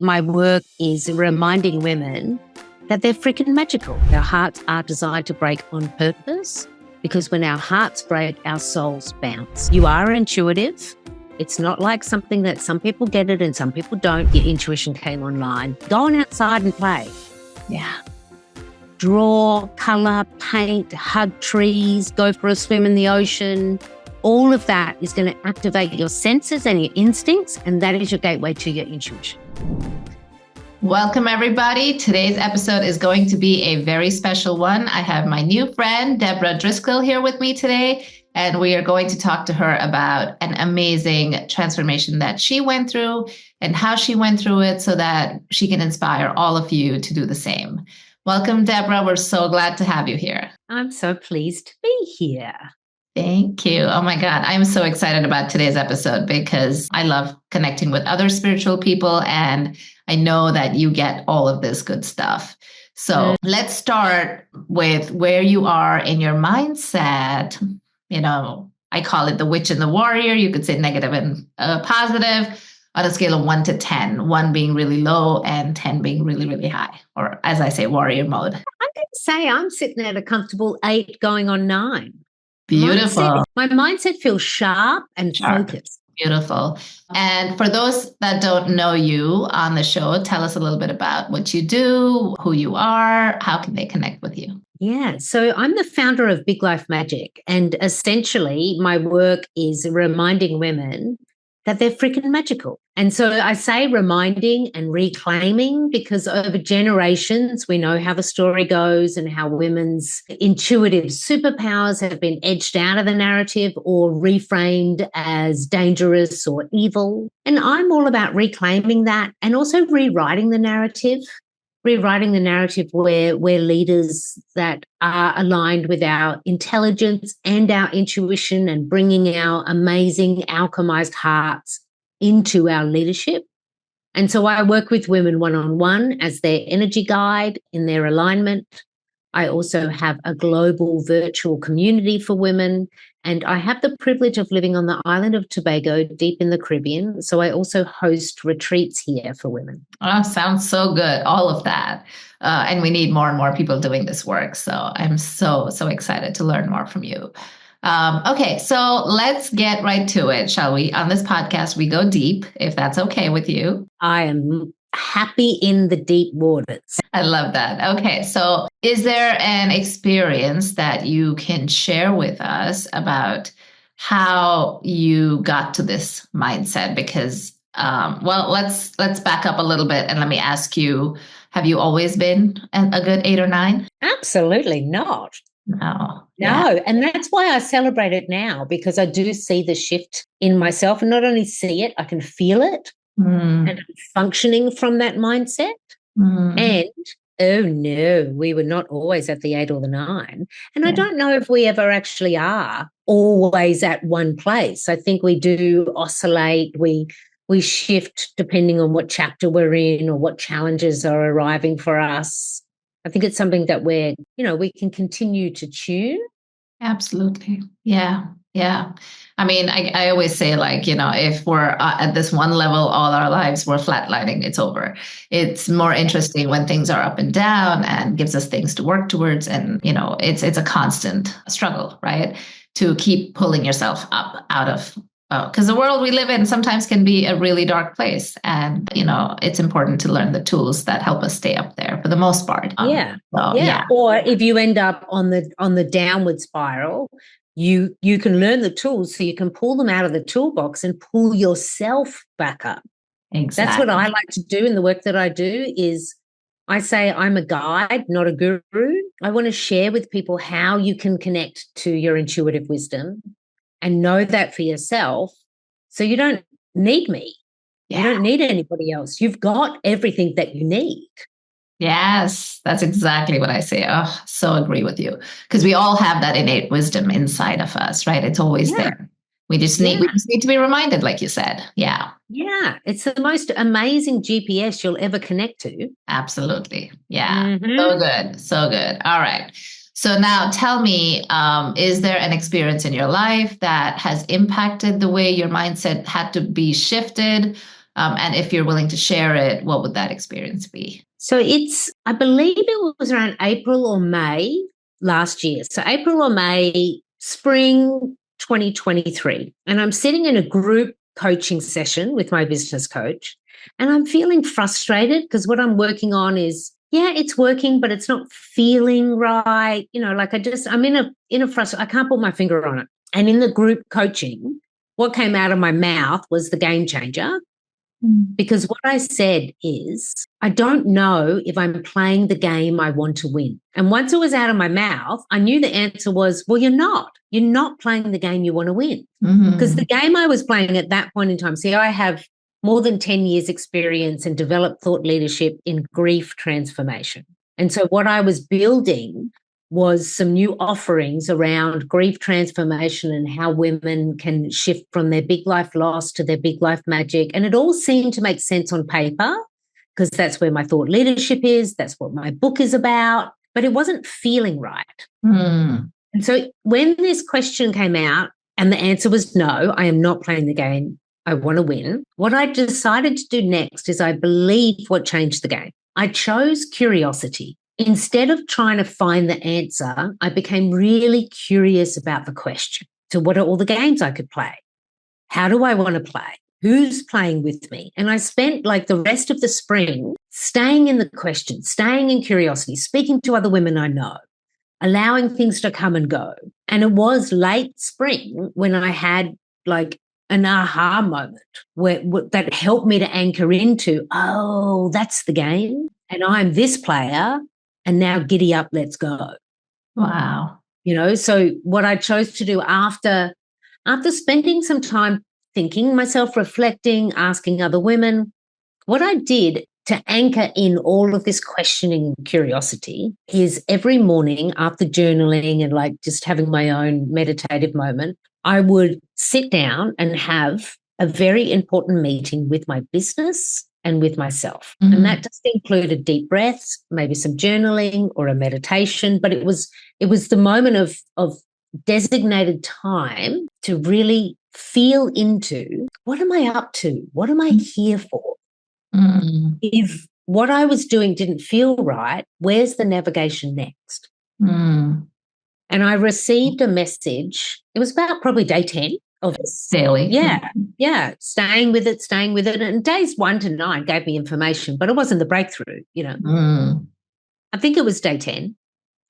My work is reminding women that they're freaking magical. Our hearts are designed to break on purpose because when our hearts break, our souls bounce. You are intuitive. It's not like something that some people get it and some people don't. Your intuition came online. Go on outside and play. Yeah. Draw, color, paint, hug trees, go for a swim in the ocean. All of that is going to activate your senses and your instincts, and that is your gateway to your intuition. Welcome, everybody. Today's episode is going to be a very special one. I have my new friend, Deborah Driscoll, here with me today, and we are going to talk to her about an amazing transformation that she went through and how she went through it so that she can inspire all of you to do the same. Welcome, Deborah. We're so glad to have you here. I'm so pleased to be here. Thank you. Oh my God. I'm so excited about today's episode because I love connecting with other spiritual people and I know that you get all of this good stuff. So let's start with where you are in your mindset. You know, I call it the witch and the warrior. You could say negative and positive on a scale of 1 to 10, 1 being really low and 10 being really, really high. Or as I say, warrior mode. I'm going to say I'm sitting at a comfortable 8 going on 9. Beautiful. My mindset feels sharp and focused. Beautiful. And for those that don't know you on the show, tell us a little bit about what you do, who you are, how can they connect with you? Yeah, so I'm the founder of Big Life Magic, and essentially my work is reminding women that they're freaking magical. And so I say reminding and reclaiming because over generations, we know how the story goes and how women's intuitive superpowers have been edged out of the narrative or reframed as dangerous or evil. And I'm all about reclaiming that and also rewriting the narrative where we're leaders that are aligned with our intelligence and our intuition and bringing our amazing alchemized hearts into our leadership. And so I work with women one-on-one as their energy guide in their alignment. I also have a global virtual community for women, and I have the privilege of living on the island of Tobago, deep in the Caribbean. So I also host retreats here for women. Oh, sounds so good. All of that. And we need more and more people doing this work. So I'm so excited to learn more from you. Okay, so let's get right to it, shall we? On this podcast, we go deep, if that's okay with you. I am happy in the deep waters. I love that. Okay, so is there an experience that you can share with us about how you got to this mindset? Because, let's back up a little bit and let me ask you, have you always been a good 8 or 9? Absolutely not. No. And that's why I celebrate it now, because I do see the shift in myself, and not only see it, I can feel it. And I'm functioning from that mindset. And, oh no, we were not always at the 8 or the 9. And I don't know if we ever actually are always at one place. I think we do oscillate. We shift depending on what chapter we're in or what challenges are arriving for us. I think it's something that we can continue to tune. Absolutely. Yeah. I mean, I always say, like, if we're at this one level all our lives, we're flatlining, it's over. It's more interesting when things are up and down and gives us things to work towards. And, it's a constant struggle, right? To keep pulling yourself up out of, because the world we live in sometimes can be a really dark place. And, it's important to learn the tools that help us stay up there for the most part. Or if you end up on the downward spiral, you can learn the tools so you can pull them out of the toolbox and pull yourself back up. Exactly. That's what I like to do in the work that I do is I say I'm a guide, not a guru. I want to share with people how you can connect to your intuitive wisdom and know that for yourself so you don't need me. Yeah. You don't need anybody else. You've got everything that you need. Yes, that's exactly what I say. Oh, so agree with you. Because we all have that innate wisdom inside of us, right? It's always there. We just need to be reminded, like you said. Yeah. Yeah. It's the most amazing GPS you'll ever connect to. Absolutely. Yeah. So good. All right. So now tell me, is there an experience in your life that has impacted the way your mindset had to be shifted? And if you're willing to share it, what would that experience be? So I believe it was around April or May last year. So April or May, spring 2023. And I'm sitting in a group coaching session with my business coach, and I'm feeling frustrated because what I'm working on is, yeah, it's working, but it's not feeling right. Like I'm in a frustration. I can't put my finger on it. And in the group coaching, what came out of my mouth was the game changer. Because what I said is, I don't know if I'm playing the game I want to win. And once it was out of my mouth, I knew the answer was, well, you're not. You're not playing the game you want to win. Because the game I was playing at that point in time, see, I have more than 10 years experience and developed thought leadership in grief transformation. And so what I was building was some new offerings around grief transformation and how women can shift from their big life loss to their big life magic. And it all seemed to make sense on paper because that's where my thought leadership is. That's what my book is about. But it wasn't feeling right. And so when this question came out and the answer was no, I am not playing the game I want to win, what I decided to do next is I believe what changed the game. I chose curiosity. Instead of trying to find the answer, I became really curious about the question. So what are all the games I could play? How do I want to play? Who's playing with me? And I spent like the rest of the spring staying in the question, staying in curiosity, speaking to other women I know, allowing things to come and go. And it was late spring when I had like an aha moment that helped me to anchor into, oh, that's the game. And I'm this player. And now giddy up, let's go. Wow. So what I chose to do after spending some time thinking, myself reflecting, asking other women, what I did to anchor in all of this questioning and curiosity is every morning after journaling and like just having my own meditative moment, I would sit down and have a very important meeting with my business and with myself. And that just included deep breaths, maybe some journaling or a meditation, but it was the moment of designated time to really feel into, what am I up to? What am I here for? If what I was doing didn't feel right, where's the navigation next? And I received a message. It was about probably day 10 of daily. Yeah. Staying with it. And days 1 to 9 gave me information, but it wasn't the breakthrough, I think it was day 10.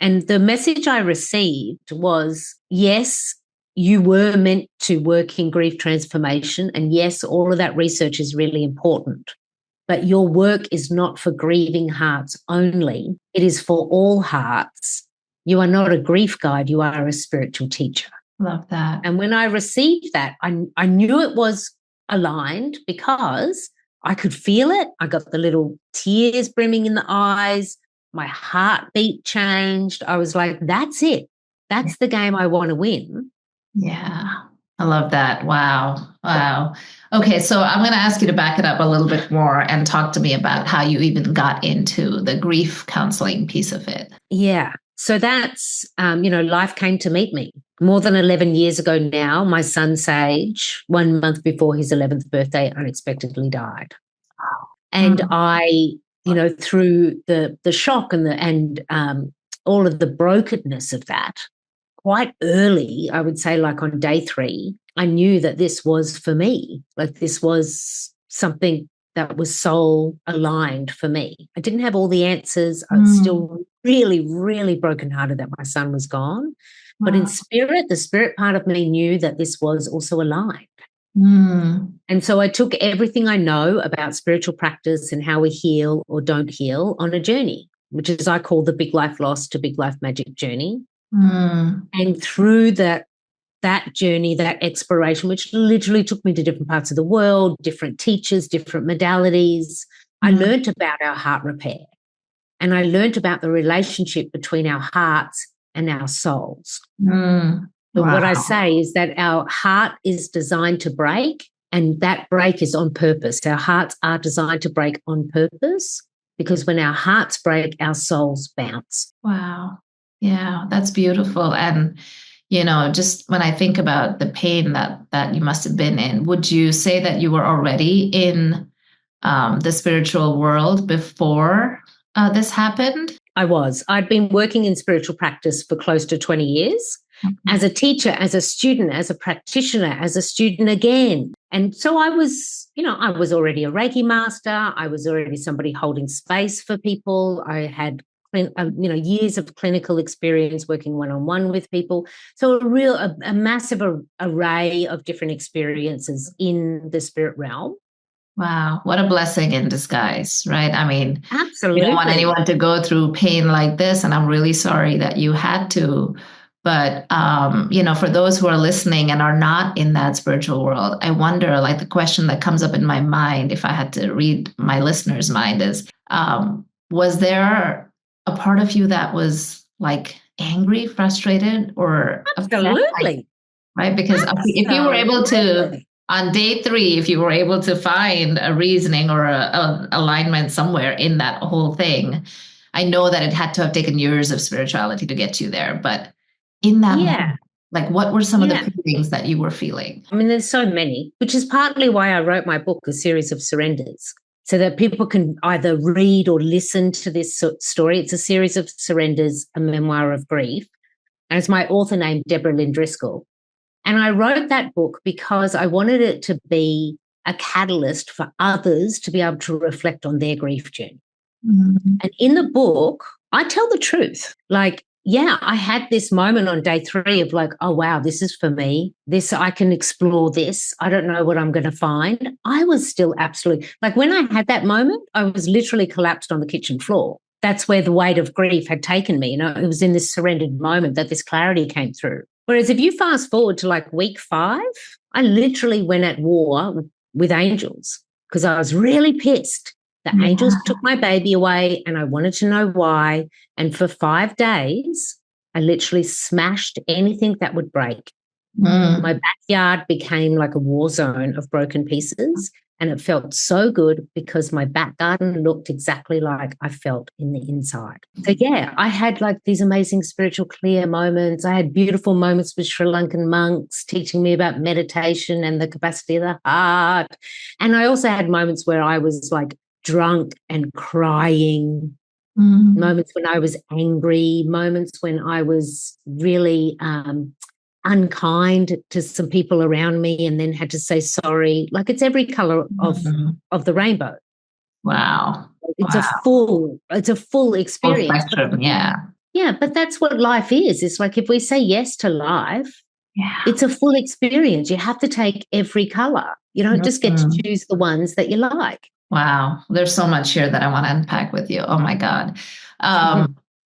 And the message I received was, yes, you were meant to work in grief transformation. And yes, all of that research is really important. But your work is not for grieving hearts only. It is for all hearts. You are not a grief guide. You are a spiritual teacher. Love that. And when I received that, I knew it was aligned because I could feel it. I got the little tears brimming in the eyes. My heartbeat changed. I was like, that's it. That's the game I want to win. Yeah. I love that. Wow. Okay. So I'm going to ask you to back it up a little bit more and talk to me about how you even got into the grief counseling piece of it. Yeah. So that's, life came to meet me. More than 11 years ago now, my son Sage, 1 month before his 11th birthday, unexpectedly died. And I, through the shock and all of the brokenness of that, quite early, I would say like on day 3, I knew that this was for me. Like this was something that was soul aligned for me. I didn't have all the answers. I was still really, really brokenhearted that my son was gone. Wow. But in spirit, the spirit part of me knew that this was also aligned. And so I took everything I know about spiritual practice and how we heal or don't heal on a journey, which is I call the big life loss to big life magic journey. And through that journey, that exploration, which literally took me to different parts of the world, different teachers, different modalities, I learned about our heart repair. And I learned about the relationship between our hearts and our souls. But what I say is that our heart is designed to break, and that break is on purpose. Our hearts are designed to break on purpose because when our hearts break, our souls bounce. Wow. Yeah, that's beautiful. And, just when I think about the pain that you must have been in, would you say that you were already in the spiritual world before this happened? I'd been working in spiritual practice for close to 20 years as a teacher, as a student, as a practitioner, as a student again. And so I was already a Reiki master. I was already somebody holding space for people. I had years of clinical experience working one-on-one with people. So a massive array of different experiences in the spirit realm. Wow, what a blessing in disguise, right? I mean, absolutely. We don't want anyone to go through pain like this, and I'm really sorry that you had to. But, for those who are listening and are not in that spiritual world, I wonder, like the question that comes up in my mind, if I had to read my listener's mind is, was there a part of you that was like angry, frustrated, or absolutely, right? Because if you were able to, on day 3, if you were able to find a reasoning or a alignment somewhere in that whole thing, I know that it had to have taken years of spirituality to get you there. But in that moment, like what were some of the feelings that you were feeling? I mean, there's so many, which is partly why I wrote my book, A Series of Surrenders, so that people can either read or listen to this story. It's a series of surrenders, a memoir of grief. And it's my author named Deborah Driscoll. And I wrote that book because I wanted it to be a catalyst for others to be able to reflect on their grief journey. Mm-hmm. And in the book, I tell the truth. Like, I had this moment on day 3 of like, oh, wow, this is for me. I can explore this. I don't know what I'm going to find. I was still absolutely, like when I had that moment, I was literally collapsed on the kitchen floor. That's where the weight of grief had taken me. It was in this surrendered moment that this clarity came through. Whereas if you fast forward to like week 5, I literally went at war with angels because I was really pissed. The angels took my baby away and I wanted to know why. And for 5 days, I literally smashed anything that would break. My backyard became like a war zone of broken pieces. And it felt so good because my back garden looked exactly like I felt in the inside. So I had like these amazing spiritual clear moments. I had beautiful moments with Sri Lankan monks teaching me about meditation and the capacity of the heart. And I also had moments where I was like drunk and crying, moments when I was angry, moments when I was really unkind to some people around me and then had to say sorry. Like it's every color of the rainbow. Wow. It's a full experience. Full spectrum, but that's what life is. It's like if we say yes to life, it's a full experience. You have to take every color. You don't just get to choose the ones that you like. Wow. There's so much here that I want to unpack with you. Oh my God.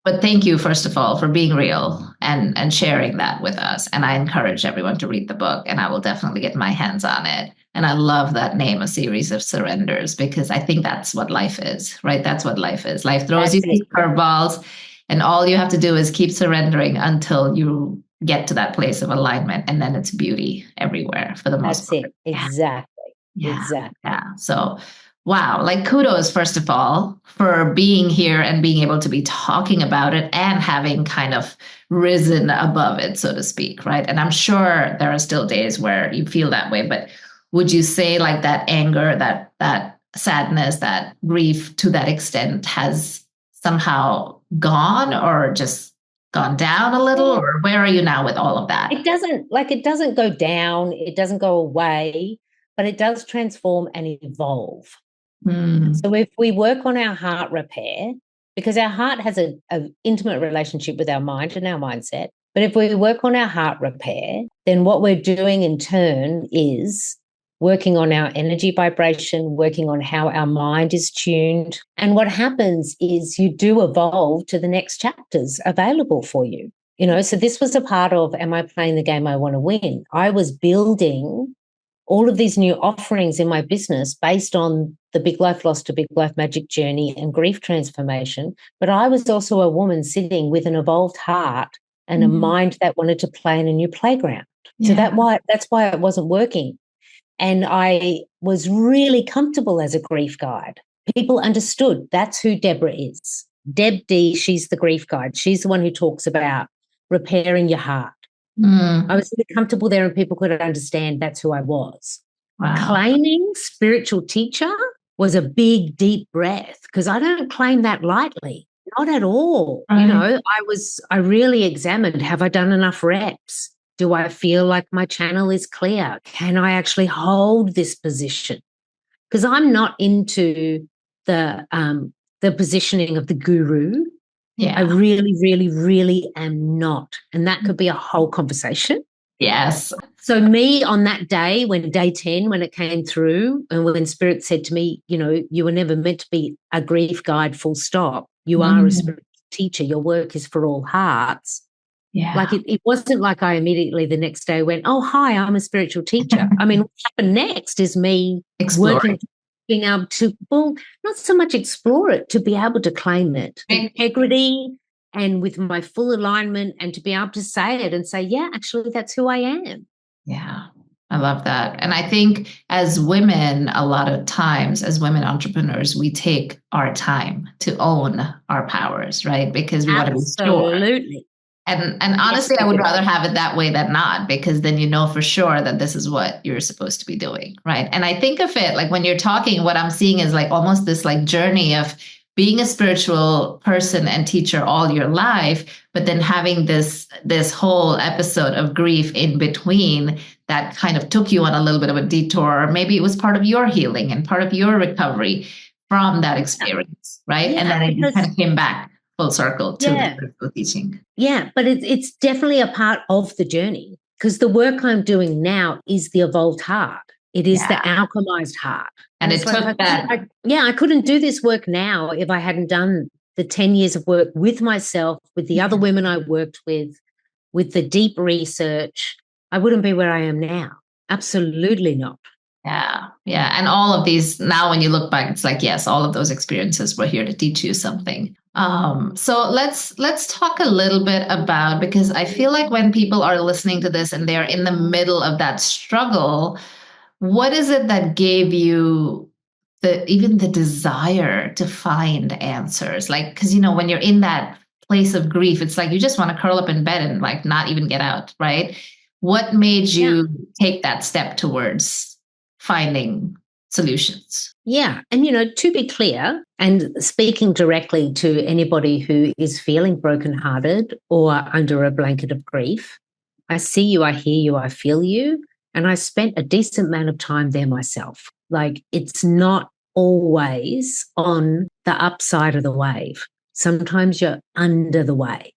But thank you, first of all, for being real and sharing that with us. And I encourage everyone to read the book, and I will definitely get my hands on it. And I love that name, A Series of Surrenders, because I think that's what life is, right? That's what life is. Life throws you these curveballs, and all you have to do is keep surrendering until you get to that place of alignment. And then it's beauty everywhere for the most part. That's it. Exactly. Exactly. Yeah. So wow, like kudos, first of all, for being here and being able to be talking about it and having kind of risen above it, so to speak, right? And I'm sure there are still days where you feel that way, but would you say like that anger, that sadness, that grief to that extent has somehow gone or just gone down a little? Or where are you now with all of that? It doesn't go down, it doesn't go away, but it does transform and evolve. So if we work on our heart repair, because our heart has an intimate relationship with our mind and our mindset, but if we work on our heart repair, then what we're doing in turn is working on our energy vibration, working on how our mind is tuned. And what happens is you do evolve to the next chapters available for you. So this was a part of, am I playing the game I want to win? I was building all of these new offerings in my business based on the Big Life Loss to Big Life Magic journey and grief transformation. But I was also a woman sitting with an evolved heart and a mind that wanted to play in a new playground. So that's why it wasn't working. And I was really comfortable as a grief guide. People understood that's who Deborah is. Deb D, she's the grief guide. She's the one who talks about repairing your heart. I was really comfortable there and people could understand that's who I was. Wow. Claiming spiritual teacher, was a big, deep breath, because I don't claim that lightly, not at all. Right. You know, I really examined, have I done enough reps? Do I feel like my channel is clear? Can I actually hold this position? Because I'm not into the positioning of the guru. Yeah. I really, really, really am not. And that could be a whole conversation. Yes. So me on that day, when day 10, when it came through, and when Spirit said to me, you know, you were never meant to be a grief guide, full stop. You are a spiritual teacher. Your work is for all hearts. Yeah. Like it wasn't like I immediately the next day went, oh, hi, I'm a spiritual teacher. I mean, what happened next is me working, being able to, well, not so much explore it, to be able to claim it. Integrity and with my full alignment, and to be able to say it and say, yeah, actually, that's who I am. Yeah, I love that. And I think as women, a lot of times as women entrepreneurs, we take our time to own our powers, right? Because we want to be sure. Absolutely. And honestly, I would rather have it that way than not, because then you know for sure that this is what you're supposed to be doing, right? And I think of it like when you're talking, what I'm seeing is like almost this like journey of being a spiritual person and teacher all your life, but then having this whole episode of grief in between that kind of took you on a little bit of a detour. Or maybe it was part of your healing and part of your recovery from that experience, right? Yeah, and then it kind of came back full circle to the spiritual teaching. Yeah, but it's definitely a part of the journey, because the work I'm doing now is the evolved heart. It is the alchemized heart. And it took that. I couldn't do this work now if I hadn't done the 10 years of work with myself, with the other women I worked with the deep research. I wouldn't be where I am now. Absolutely not. Yeah. Yeah. And all of these, now when you look back, it's like, yes, all of those experiences were here to teach you something. So let's talk a little bit about, because I feel like when people are listening to this and they're in the middle of that struggle, what is it that gave you even the desire to find answers? Like, because, you know, when you're in that place of grief, it's like you just want to curl up in bed and like not even get out, right? What made you take that step towards finding solutions? Yeah. And, you know, to be clear, and speaking directly to anybody who is feeling brokenhearted or under a blanket of grief, I see you, I hear you, I feel you. And I spent a decent amount of time there myself. Like, it's not always on the upside of the wave. Sometimes you're under the wave.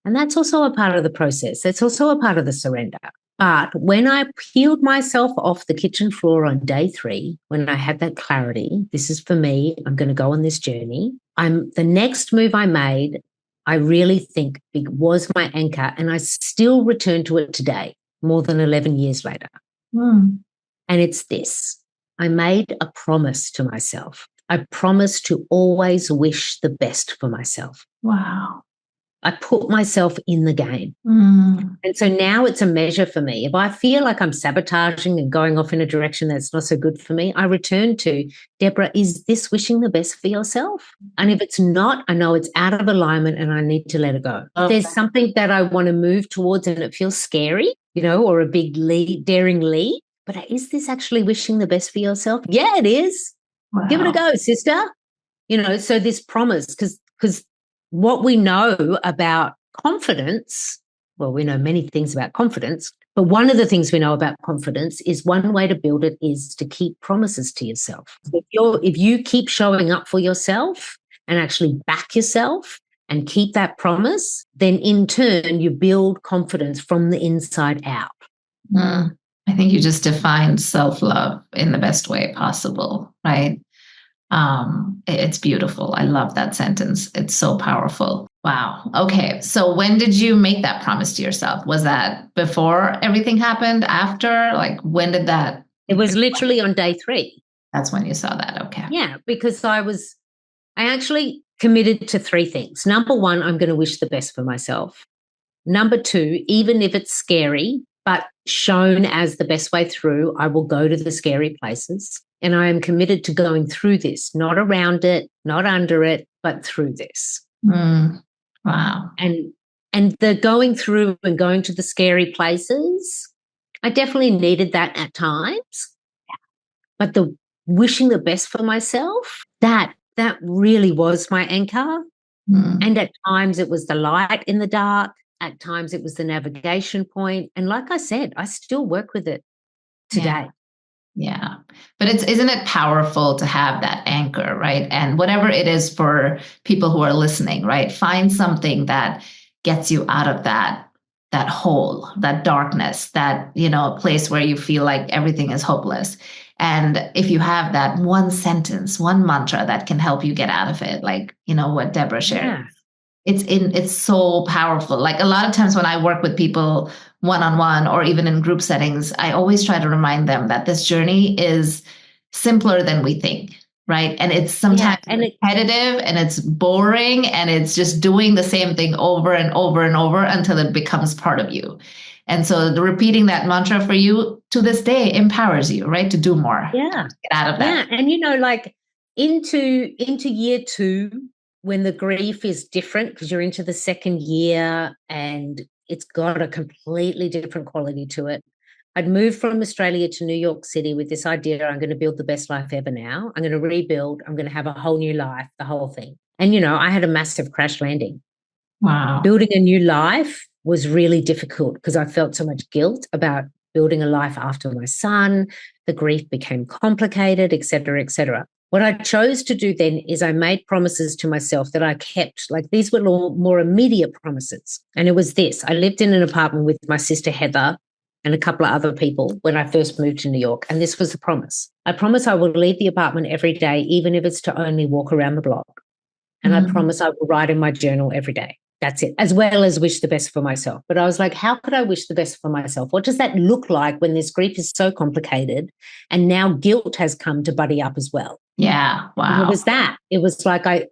And that's also a part of the process. That's also a part of the surrender. But when I peeled myself off the kitchen floor on day 3, when I had that clarity, this is for me, I'm going to go on this journey. The next move I made, I really think it was my anchor, and I still return to it today, more than 11 years later. And it's this. I made a promise to myself. I promised to always wish the best for myself. Wow. I put myself in the game. And so now it's a measure for me. If I feel like I'm sabotaging and going off in a direction that's not so good for me, I return to, Deborah, is this wishing the best for yourself? And if it's not, I know it's out of alignment and I need to let it go. If there's something that I want to move towards and it feels scary, you know, or a big daring leap, but is this actually wishing the best for yourself? Yeah, it is. Wow. Give it a go, sister. You know, so this promise, because what we know about confidence, well, we know many things about confidence, but one of the things we know about confidence is one way to build it is to keep promises to yourself. If you keep showing up for yourself and actually back yourself and keep that promise, then in turn you build confidence from the inside out. I think you just defined self-love in the best way possible, right? It's beautiful. I love that sentence. It's so powerful. Wow. Okay. So when did you make that promise to yourself? Was that before everything happened? After? Like, when did that? It was literally on day 3. That's when you saw that. Okay. Yeah, because I actually committed to 3 things. Number 1, I'm going to wish the best for myself. Number 2, even if it's scary, but shown as the best way through, I will go to the scary places. And I am committed to going through this, not around it, not under it, but through this. Wow. And the going through and going to the scary places, I definitely needed that at times. But the wishing the best for myself, that really was my anchor. And at times it was the light in the dark. At times it was the navigation point. And like I said, I still work with it today. Yeah. But isn't it powerful to have that anchor, right? And whatever it is for people who are listening, right? Find something that gets you out of that hole, that darkness, that, place where you feel like everything is hopeless. And if you have that one sentence, one mantra that can help you get out of it, like, what Deborah shared, it's so powerful. Like a lot of times when I work with people one-on-one or even in group settings, I always try to remind them that this journey is simpler than we think, right? And it's sometimes repetitive and it's boring and it's just doing the same thing over and over and over until it becomes part of you. And so repeating that mantra for you to this day empowers you, right? To do more. Yeah. Get out of that. Yeah. And like into year 2, when the grief is different because you're into the second year and it's got a completely different quality to it. I'd moved from Australia to New York City with this idea, I'm going to build the best life ever now. I'm going to rebuild. I'm going to have a whole new life, the whole thing. And, I had a massive crash landing. Wow. Building a new life was really difficult because I felt so much guilt about building a life after my son. The grief became complicated, et cetera, et cetera. What I chose to do then is I made promises to myself that I kept. Like these were more immediate promises. And it was this. I lived in an apartment with my sister Heather and a couple of other people when I first moved to New York. And this was the promise. I promise I will leave the apartment every day, even if it's to only walk around the block. And I promise I will write in my journal every day. That's it, as well as wish the best for myself. But I was like, how could I wish the best for myself? What does that look like when this grief is so complicated and now guilt has come to buddy up as well? Yeah, wow. And it was that. It was like I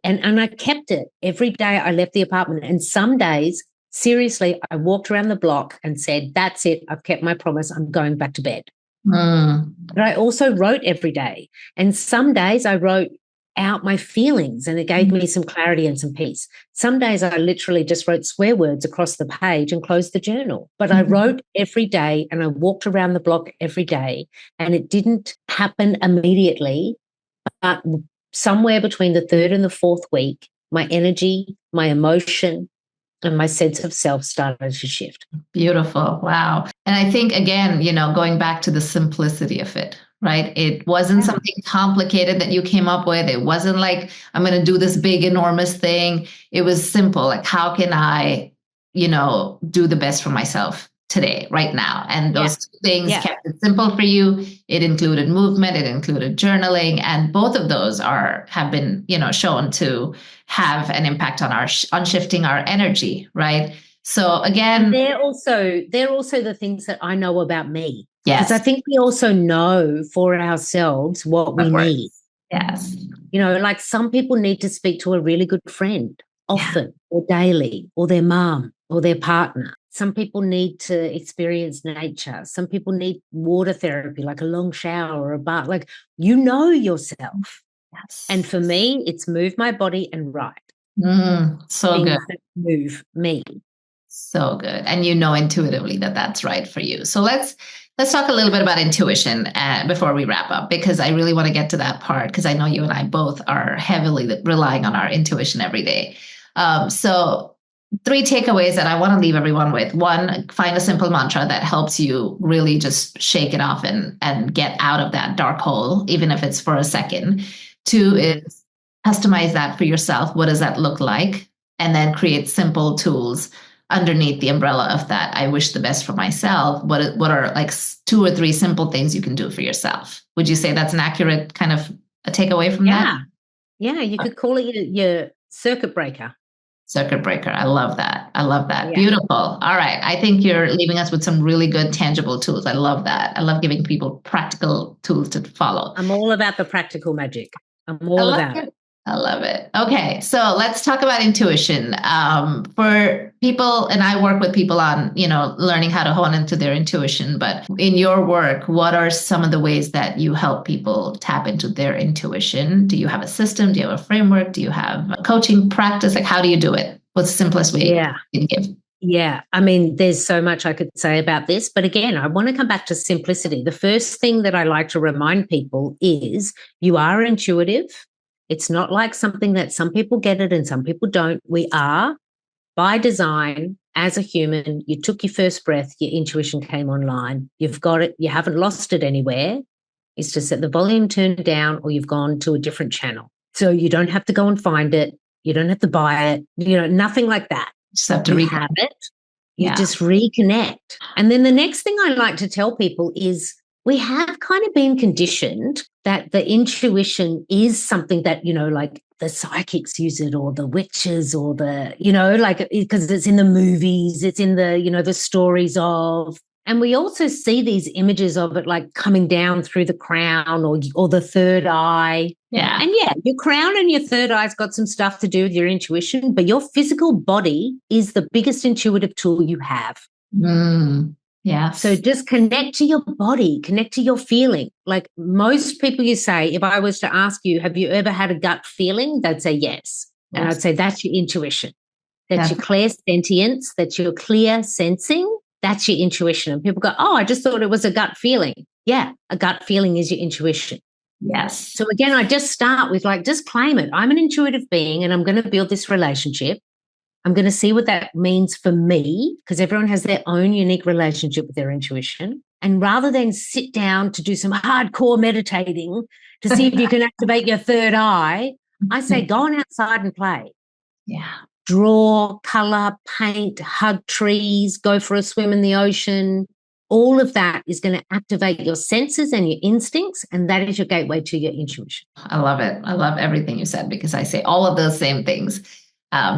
kept it. Every day I left the apartment. And some days, seriously, I walked around the block and said, that's it. I've kept my promise. I'm going back to bed. But I also wrote every day. And some days I wrote out my feelings and it gave me some clarity and some peace. Some days I literally just wrote swear words across the page and closed the journal. But I wrote every day and I walked around the block every day, and it didn't happen immediately. But somewhere between the 3rd and the 4th week, my energy, my emotion, and my sense of self started to shift. Beautiful. Wow. And I think, again, going back to the simplicity of it, right? It wasn't something complicated that you came up with. It wasn't like, I'm going to do this big, enormous thing. It was simple. Like, how can I, do the best for myself today, right now? And those two things kept it simple for you. It included movement, it included journaling, and both of those have been, shown to have an impact on on shifting our energy, right? So again, and they're also the things that I know about me. Yes. Because I think we also know for ourselves what we need. Yes. Like some people need to speak to a really good friend often or daily, or their mom or their partner. Some people need to experience nature. Some people need water therapy, like a long shower or a bath. Like, yourself. Yes. And for me, it's move my body and write. So Things good. that move me. So good. And intuitively that that's right for you. So let's talk a little bit about intuition before we wrap up, because I really want to get to that part, because I know you and I both are heavily relying on our intuition every day. So 3 takeaways that I want to leave everyone with. 1, find a simple mantra that helps you really just shake it off and get out of that dark hole, even if it's for a second. 2 is customize that for yourself. What does that look like? And then create simple tools underneath the umbrella of that. I wish the best for myself. What are like 2 or 3 simple things you can do for yourself? Would you say that's an accurate kind of a takeaway from that? Yeah, you could call it your circuit breaker. Circuit breaker. I love that. Yeah. Beautiful. All right. I think you're leaving us with some really good tangible tools. I love that. I love giving people practical tools to follow. I'm all about the practical magic. I'm all about it. I love it. Okay, so let's talk about intuition. For people, and I work with people on, learning how to hone into their intuition. But in your work, what are some of the ways that you help people tap into their intuition? Do you have a system? Do you have a framework? Do you have a coaching practice? Like, how do you do it? What's the simplest way you can give? Yeah, I mean, there's so much I could say about this, but again, I want to come back to simplicity. The first thing that I like to remind people is you are intuitive. It's not like something that some people get it and some people don't. We are, by design, as a human. You took your first breath, your intuition came online. You've got it. You haven't lost it anywhere. It's just that the volume turned down or you've gone to a different channel. So you don't have to go and find it. You don't have to buy it, nothing like that. Just have to have it. You just reconnect. And then the next thing I like to tell people is we have kind of been conditioned that the intuition is something that, like the psychics use it, or the witches, or the, because it's in the movies, it's in the, the stories of. And we also see these images of it like coming down through the crown or the third eye. Yeah. And yeah, your crown and your third eye's got some stuff to do with your intuition, but your physical body is the biggest intuitive tool you have. Yeah. So just connect to your body, connect to your feeling. Like most people, you say, if I was to ask you, have you ever had a gut feeling? They'd say yes. And I'd say that's your intuition. That's your clear sentience. That's your clear sensing. That's your intuition. And people go, oh, I just thought it was a gut feeling. Yeah, a gut feeling is your intuition. Yes. So again, I just start with just claim it. I'm an intuitive being and I'm going to build this relationship. I'm going to see what that means for me, because everyone has their own unique relationship with their intuition. And rather than sit down to do some hardcore meditating to see if you can activate your third eye, I say go on outside and play. Yeah. Draw, color, paint, hug trees, go for a swim in the ocean. All of that is going to activate your senses and your instincts, and that is your gateway to your intuition. I love it. I love everything you said, because I say all of those same things.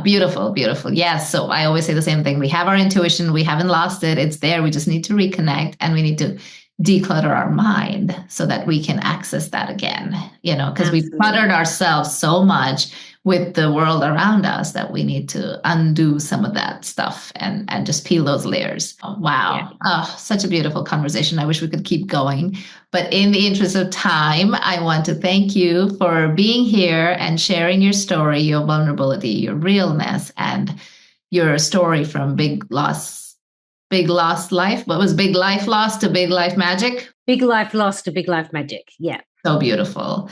Beautiful, beautiful. Yes. So I always say the same thing. We have our intuition. We haven't lost it. It's there. We just need to reconnect, and we need to declutter our mind so that we can access that again, because we've cluttered ourselves so much with the world around us that we need to undo some of that stuff and just peel those layers. Oh, wow. Yeah. Oh, such a beautiful conversation. I wish we could keep going. But in the interest of time, I want to thank you for being here and sharing your story, your vulnerability, your realness, and your story from big lost life. What was big life lost to big life magic? Big life lost to big life magic. Yeah. So beautiful.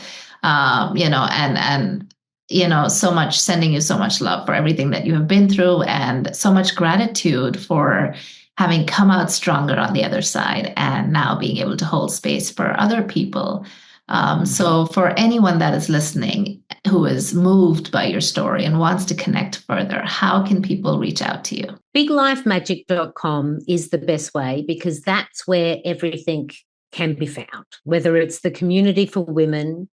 So much, sending you so much love for everything that you have been through, and so much gratitude for having come out stronger on the other side and now being able to hold space for other people. So for anyone that is listening who is moved by your story and wants to connect further, how can people reach out to you? BigLifeMagic.com is the best way, because that's where everything can be found, whether it's the community for women,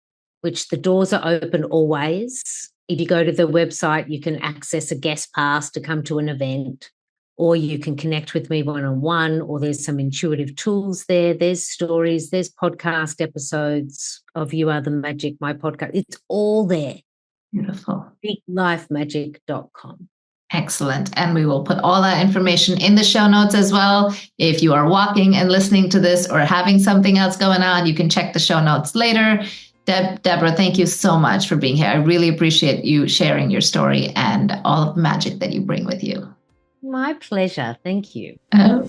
which the doors are open always. If you go to the website, you can access a guest pass to come to an event, or you can connect with me one-on-one, or there's some intuitive tools there. There's stories, there's podcast episodes of You Are the Magic, my podcast. It's all there. Beautiful. BigLifeMagic.com. Excellent. And we will put all that information in the show notes as well. If you are walking and listening to this or having something else going on, you can check the show notes later. Deborah, thank you so much for being here. I really appreciate you sharing your story and all of the magic that you bring with you. My pleasure. Thank you. Oh.